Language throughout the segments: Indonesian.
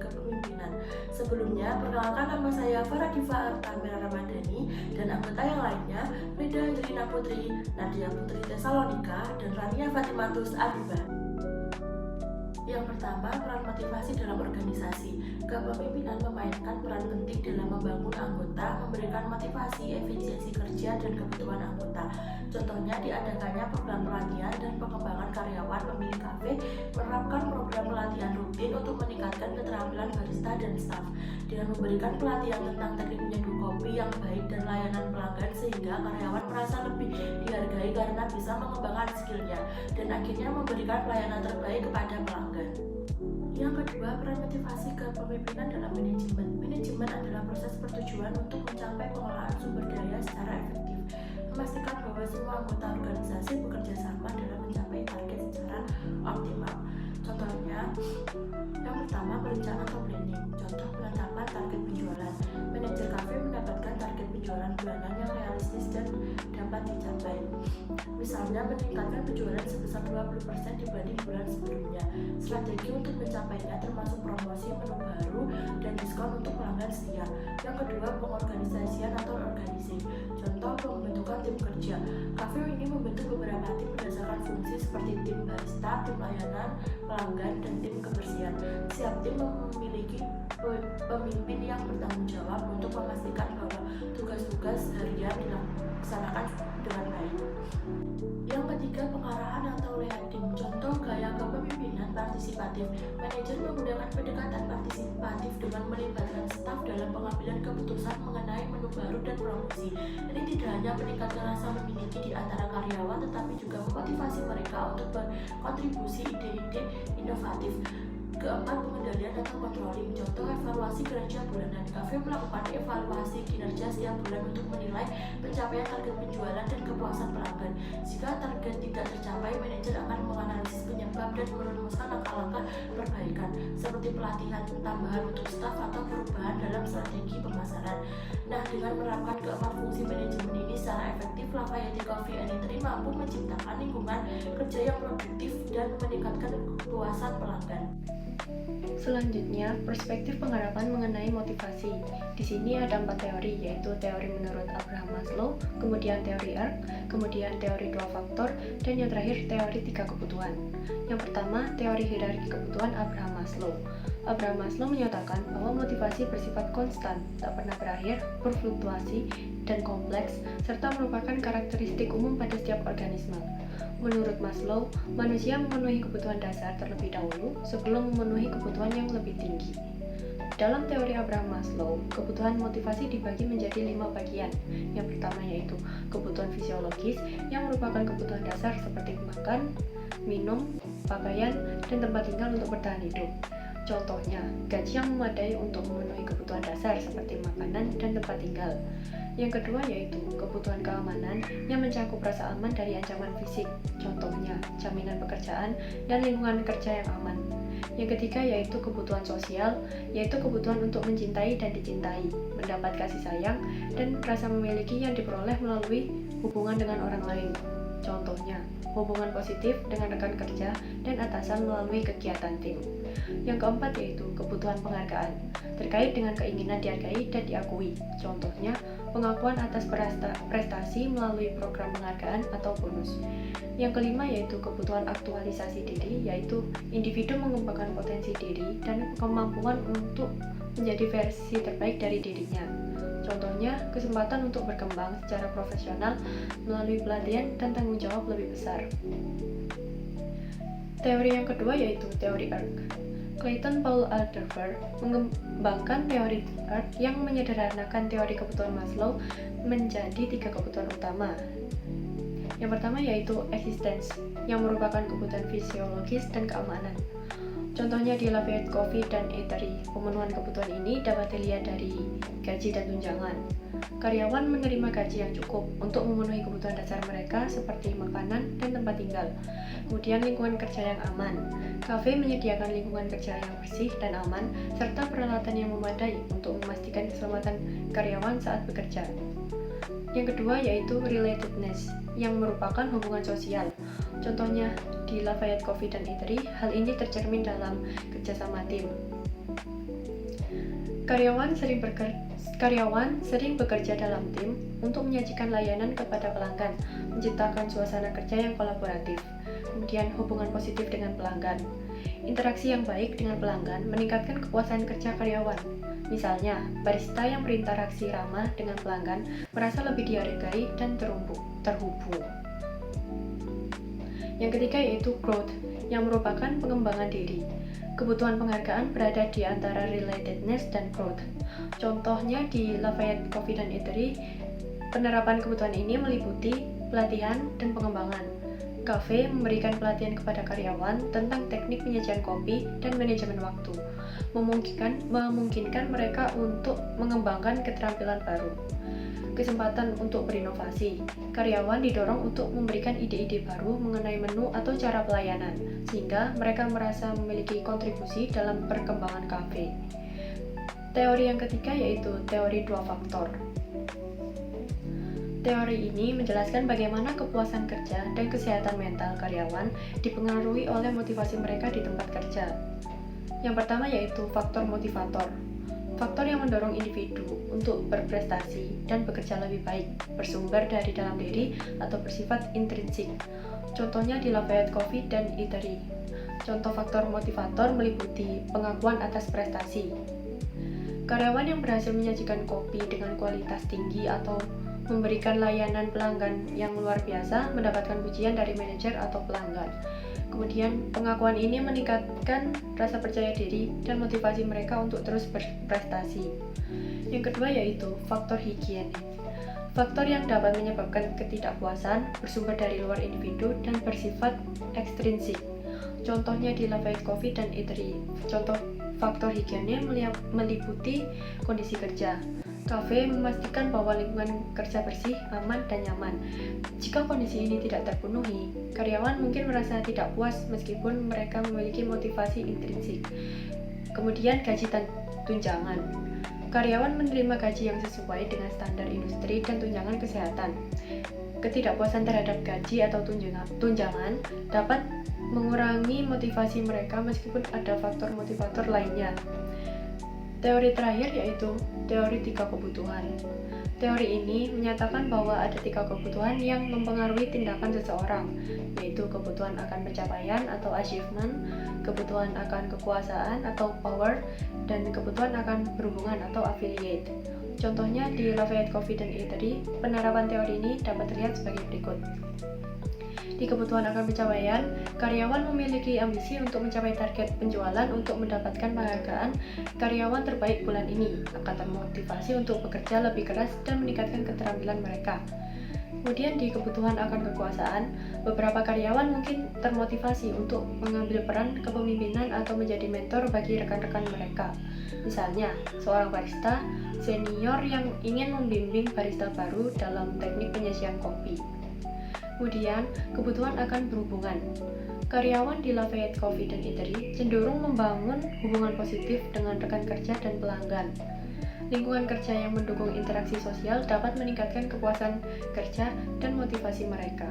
Kepemimpinan. Sebelumnya, perkenalkan nama saya Farah Diva Artamira Ramadhani dan anggota yang lainnya Frida Angelina Putri, Nadia Putri Tesalonika, dan Rania Fatimatus Arifah. Yang pertama, peran motivasi dalam organisasi. Kepemimpinan memainkan peran penting dalam membangun anggota, memberikan motivasi, efisiensi kerja, dan kebutuhan anggota. Contohnya diadakannya program pelatihan dan pengembangan karyawan pemilik kafe, menerapkan program pelatihan rutin untuk meningkatkan keterampilan barista dan staf, dengan memberikan pelatihan tentang teknik menyeduh kopi yang baik dan layanan pelanggan sehingga karyawan merasa lebih dihargai karena bisa mengembangkan skillnya, dan akhirnya memberikan pelayanan terbaik kepada pelanggan. Yang kedua, peran motivasi kepemimpinan dalam manajemen. Manajemen adalah proses pertujuan untuk mencapai pengelolaan sumber daya secara efektif, memastikan bahwa semua anggota organisasi bekerja sama dalam mencapai target secara optimal. Contohnya, yang pertama, perencanaan atau planning. Contoh penetapan target penjualan. Manajer kafe mendapatkan target penjualan bulanan yang realistis dan dapat dicapai. Misalnya, meningkatkan penjualan sebesar 20% dibanding bulan sebelumnya. Strategi untuk mencapainya termasuk promosi menu baru dan diskon untuk pelanggan setia. Yang kedua, pengorganisasian atau organizing. Contoh, pembentukan tim kerja. Kafe ini membentuk beberapa tim berdasarkan fungsi seperti tim barista, tim layanan, pelanggan, dan tim kebersihan. Setiap tim memiliki pemimpin yang bertanggung jawab untuk memastikan bahwa tugas-tugas harian dilaksanakan dengan baik. Yang ketiga, pengarahan atau leading. Contoh gaya kepemimpinan partisipatif. Manajer menggunakan pendekatan partisipatif dengan melibatkan staf dalam pengambilan keputusan mengenai menu baru dan promosi. Ini tidak hanya meningkatkan rasa memiliki di antara karyawan, tetapi juga memotivasi mereka untuk berkontribusi ide-ide inovatif. Keempat, pengendalian atau controlling. Contoh, evaluasi kinerja bulanan. Kafe melakukan evaluasi kinerja setiap bulan untuk menilai pencapaian target penjualan dan kepuasan pelanggan. Jika target tidak tercapai, manajer akan menganalisis penyebab dan merumuskan langkah-langkah perbaikan, seperti pelatihan tambahan untuk staf atau perubahan dalam strategi pemasaran. Nah, dengan menerapkan keempat fungsi manajemen ini secara efektif, Lafayette Coffee & Eatery mampu menciptakan lingkungan kerja yang produktif dan meningkatkan kepuasan pelanggan. Selanjutnya, perspektif pengharapan mengenai motivasi. Di sini ada 4 teori, yaitu teori menurut Abraham Maslow, kemudian teori ERG, kemudian teori 2 faktor, dan yang terakhir teori 3 kebutuhan. Yang pertama, teori hierarki kebutuhan Abraham Maslow. Abraham Maslow menyatakan bahwa motivasi bersifat konstan, tak pernah berakhir, berfluktuasi, dan kompleks, serta merupakan karakteristik umum pada setiap organisme. Menurut Maslow, manusia memenuhi kebutuhan dasar terlebih dahulu sebelum memenuhi kebutuhan yang lebih tinggi. Dalam teori Abraham Maslow, kebutuhan motivasi dibagi menjadi 5 bagian. Yang pertama yaitu kebutuhan fisiologis yang merupakan kebutuhan dasar seperti makan, minum, pakaian, dan tempat tinggal untuk bertahan hidup. Contohnya, gaji yang memadai untuk memenuhi kebutuhan dasar seperti makanan dan tempat tinggal. Yang kedua yaitu kebutuhan keamanan yang mencakup rasa aman dari ancaman fisik, contohnya jaminan pekerjaan dan lingkungan kerja yang aman. Yang ketiga yaitu kebutuhan sosial, yaitu kebutuhan untuk mencintai dan dicintai, mendapat kasih sayang, dan rasa memiliki yang diperoleh melalui hubungan dengan orang lain. Contohnya, hubungan positif dengan rekan kerja dan atasan melalui kegiatan tim. Yang keempat yaitu kebutuhan penghargaan, terkait dengan keinginan dihargai dan diakui. Contohnya, pengakuan atas prestasi melalui program penghargaan atau bonus. Yang kelima yaitu kebutuhan aktualisasi diri, yaitu individu mengembangkan potensi diri dan kemampuan untuk menjadi versi terbaik dari dirinya. Contohnya, kesempatan untuk berkembang secara profesional melalui pelatihan dan tanggung jawab lebih besar. Teori yang kedua yaitu teori ERG. Clayton Paul Alderfer mengembangkan teori ERG yang menyederhanakan teori kebutuhan Maslow menjadi 3 kebutuhan utama. Yang pertama yaitu existence, yang merupakan kebutuhan fisiologis dan keamanan. Contohnya di Lafayette Coffee & Eatery, pemenuhan kebutuhan ini dapat dilihat dari gaji dan tunjangan. Karyawan menerima gaji yang cukup untuk memenuhi kebutuhan dasar mereka seperti makanan dan tempat tinggal. Kemudian lingkungan kerja yang aman. Kafe menyediakan lingkungan kerja yang bersih dan aman, serta peralatan yang memadai untuk memastikan keselamatan karyawan saat bekerja. Yang kedua yaitu relatedness, yang merupakan hubungan sosial. Contohnya di Lafayette Coffee & Eatery, hal ini tercermin dalam kerjasama tim. Karyawan sering bekerja dalam tim untuk menyajikan layanan kepada pelanggan, menciptakan suasana kerja yang kolaboratif, kemudian hubungan positif dengan pelanggan. Interaksi yang baik dengan pelanggan meningkatkan kepuasan kerja karyawan. Misalnya, barista yang berinteraksi ramah dengan pelanggan merasa lebih dihargai dan terhubung. Yang ketiga yaitu growth, yang merupakan pengembangan diri. Kebutuhan penghargaan berada di antara relatedness dan growth. Contohnya di Lafayette Coffee dan Eatery, penerapan kebutuhan ini meliputi pelatihan dan pengembangan. Cafe memberikan pelatihan kepada karyawan tentang teknik penyajian kopi dan manajemen waktu, memungkinkan mereka untuk mengembangkan keterampilan baru. Kesempatan untuk berinovasi. Karyawan didorong untuk memberikan ide-ide baru mengenai menu atau cara pelayanan, sehingga mereka merasa memiliki kontribusi dalam perkembangan kafe. Teori yang ketiga yaitu teori dua faktor. Teori ini menjelaskan bagaimana kepuasan kerja dan kesehatan mental karyawan dipengaruhi oleh motivasi mereka di tempat kerja. Yang pertama yaitu faktor motivator. Faktor yang mendorong individu untuk berprestasi dan bekerja lebih baik bersumber dari dalam diri atau bersifat intrinsik. Contohnya di Lafayette Coffee dan Eatery. Contoh faktor motivator meliputi pengakuan atas prestasi. Karyawan yang berhasil menyajikan kopi dengan kualitas tinggi atau memberikan layanan pelanggan yang luar biasa mendapatkan pujian dari manajer atau pelanggan. Kemudian, pengakuan ini meningkatkan rasa percaya diri dan motivasi mereka untuk terus berprestasi. Yang kedua yaitu faktor higienis. Faktor yang dapat menyebabkan ketidakpuasan bersumber dari luar individu dan bersifat ekstrinsik. Contohnya di Lafayette Coffee dan Eatery. Contoh faktor higienis meliputi kondisi kerja. Kafe memastikan bahwa lingkungan kerja bersih, aman, dan nyaman. Jika kondisi ini tidak terpenuhi, karyawan mungkin merasa tidak puas meskipun mereka memiliki motivasi intrinsik. Kemudian gaji dan tunjangan. Karyawan menerima gaji yang sesuai dengan standar industri dan tunjangan kesehatan. Ketidakpuasan terhadap gaji atau tunjangan dapat mengurangi motivasi mereka meskipun ada faktor motivator lainnya. Teori terakhir yaitu teori 3 kebutuhan. Teori ini menyatakan bahwa ada 3 kebutuhan yang mempengaruhi tindakan seseorang, yaitu kebutuhan akan pencapaian atau achievement, kebutuhan akan kekuasaan atau power, dan kebutuhan akan berhubungan atau affiliate. Contohnya di Lafayette Coffee dan Eatery, penerapan teori ini dapat terlihat sebagai berikut. Di kebutuhan akan pencapaian, karyawan memiliki ambisi untuk mencapai target penjualan untuk mendapatkan penghargaan karyawan terbaik bulan ini, akan termotivasi untuk bekerja lebih keras dan meningkatkan keterampilan mereka. Kemudian di kebutuhan akan kekuasaan, beberapa karyawan mungkin termotivasi untuk mengambil peran kepemimpinan atau menjadi mentor bagi rekan-rekan mereka. Misalnya, seorang barista senior yang ingin membimbing barista baru dalam teknik penyajian kopi. Kemudian, kebutuhan akan berhubungan. Karyawan di Lafayette Coffee dan Eatery cenderung membangun hubungan positif dengan rekan kerja dan pelanggan. Lingkungan kerja yang mendukung interaksi sosial dapat meningkatkan kepuasan kerja dan motivasi mereka.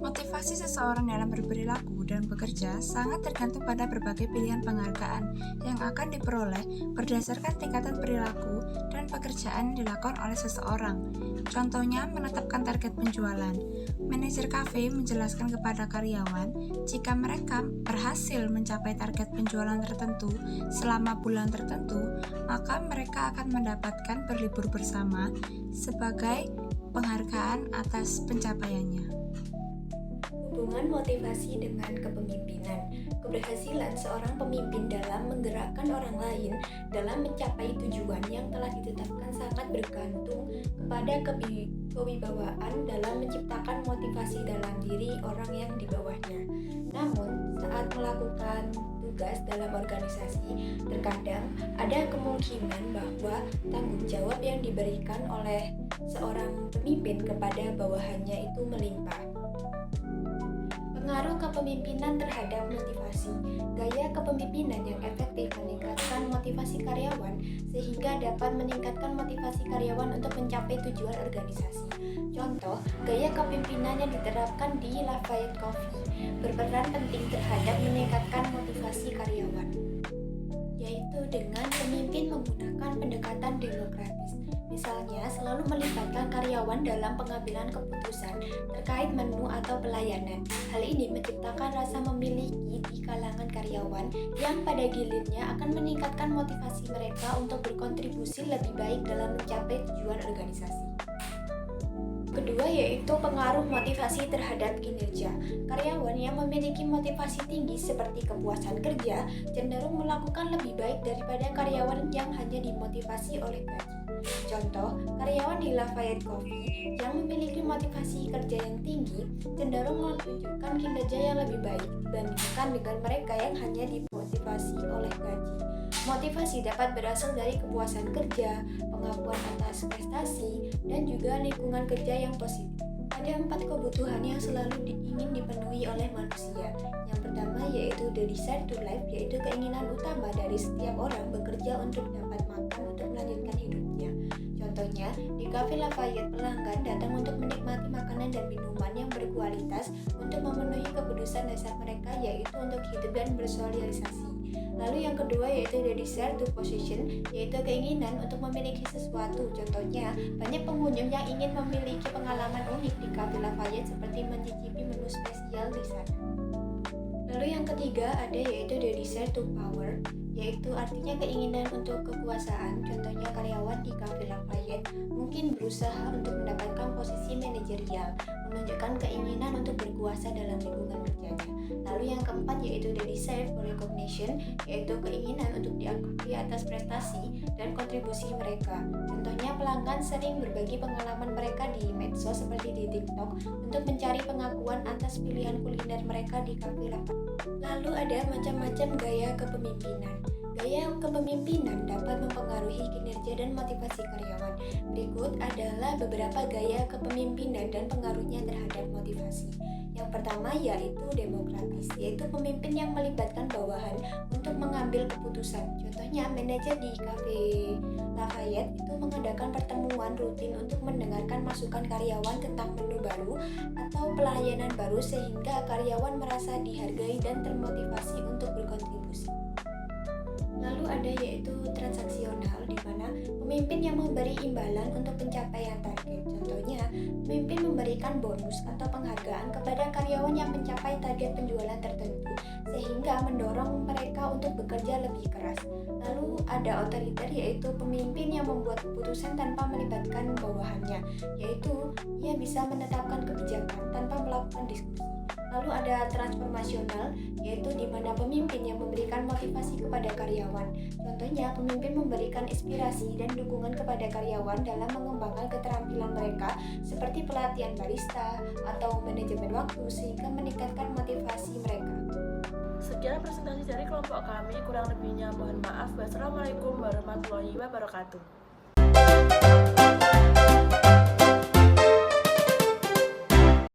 Motivasi seseorang dalam berperilaku dan bekerja sangat tergantung pada berbagai pilihan penghargaan yang akan diperoleh berdasarkan tingkatan perilaku dan pekerjaan yang dilakukan oleh seseorang. Contohnya, menetapkan target penjualan. Manajer kafe menjelaskan kepada karyawan jika mereka berhasil mencapai target penjualan tertentu selama bulan tertentu, maka mereka akan mendapatkan berlibur bersama sebagai penghargaan atas pencapaiannya. Hubungan motivasi dengan kepemimpinan. Keberhasilan seorang pemimpin dalam menggerakkan orang lain dalam mencapai tujuan yang telah ditetapkan sangat bergantung kepada kewibawaan dalam menciptakan motivasi dalam diri orang yang di bawahnya. Namun, saat melakukan tugas dalam organisasi, terkadang ada kemungkinan bahwa tanggung jawab yang diberikan oleh seorang pemimpin kepada bawahannya itu melimpah. Pengaruh kepemimpinan terhadap motivasi. Gaya kepemimpinan yang efektif meningkatkan motivasi karyawan sehingga dapat meningkatkan motivasi karyawan untuk mencapai tujuan organisasi. Contoh, gaya kepemimpinan yang diterapkan di Lafayette Coffee berperan penting terhadap meningkatkan motivasi karyawan, yaitu yaitu dengan pemimpin menggunakan pendekatan demokratis. Misalnya, selalu melibatkan karyawan dalam pengambilan keputusan terkait menu atau pelayanan. Hal ini menciptakan rasa memiliki di kalangan karyawan yang pada gilirannya akan meningkatkan motivasi mereka untuk berkontribusi lebih baik dalam mencapai tujuan organisasi. Kedua yaitu pengaruh motivasi terhadap kinerja. Karyawan yang memiliki motivasi tinggi seperti kepuasan kerja cenderung melakukan lebih baik daripada karyawan yang hanya dimotivasi oleh gaji. Contoh, karyawan di Lafayette Coffee yang memiliki motivasi kerja yang tinggi cenderung menunjukkan kinerja yang lebih baik dibandingkan dengan mereka yang hanya dimotivasi oleh gaji. Motivasi dapat berasal dari kepuasan kerja, pengakuan atas prestasi, dan juga lingkungan kerja yang positif. Ada 4 kebutuhan yang selalu ingin dipenuhi oleh manusia. Yang pertama yaitu the desire to live, yaitu keinginan utama dari setiap orang bekerja untuk dapat makan untuk melanjutkan hidupnya. Contohnya, di Cafe Lafayette pelanggan datang untuk menikmati makanan dan minuman yang berkualitas untuk memenuhi kebutuhan dasar mereka yaitu untuk hidup dan bersosialisasi. Lalu yang kedua yaitu the desire to possession, yaitu keinginan untuk memiliki sesuatu. Contohnya, banyak pengunjung yang ingin memiliki pengalaman unik di Cafe Lafayette seperti mencicipi menu spesial di sana. Lalu yang ketiga ada yaitu the desire to power, yaitu artinya keinginan untuk kekuasaan. Contohnya karyawan di Cafe Lafayette mungkin berusaha untuk mendapatkan posisi manajerial, menunjukkan keinginan untuk berkuasa dalam lingkungan kerjanya. Lalu yang keempat yaitu the desire for recognition, yaitu keinginan untuk diakui atas prestasi dan kontribusi mereka. Contohnya pelanggan sering berbagi pengalaman mereka di medsos seperti di TikTok untuk mencari pengakuan atas pilihan kuliner mereka di Cafe Lafayette. Lalu ada macam-macam gaya kepemimpinan. Gaya kepemimpinan dapat mempengaruhi kinerja dan motivasi karyawan. Berikut adalah beberapa gaya kepemimpinan dan pengaruhnya terhadap motivasi. Yang pertama yaitu demokratis, yaitu pemimpin yang melibatkan bawahan untuk mengambil keputusan. Contohnya, manajer di Cafe Lafayette itu mengadakan pertemuan rutin untuk mendengarkan masukan karyawan tentang menu baru atau pelayanan baru sehingga karyawan merasa dihargai dan termotivasi untuk berkontribusi. Lalu ada yaitu transaksional, di mana pemimpin yang memberi imbalan untuk pencapaian target. Contohnya, pemimpin memberikan bonus atau penghargaan kepada karyawan yang mencapai target penjualan tertentu sehingga mendorong mereka untuk bekerja lebih keras. Lalu ada otoriter, yaitu pemimpin yang membuat keputusan tanpa melibatkan bawahannya, yaitu ia bisa menetapkan kebijakan tanpa melakukan diskusi. Lalu ada transformasional, yaitu di mana pemimpin yang memberikan motivasi kepada karyawan. Contohnya, pemimpin memberikan inspirasi dan dukungan kepada karyawan dalam mengembangkan keterampilan mereka seperti pelatihan barista atau manajemen waktu sehingga meningkatkan motivasi mereka. Sekian presentasi dari kelompok kami, kurang lebihnya mohon maaf. Wassalamualaikum warahmatullahi wabarakatuh.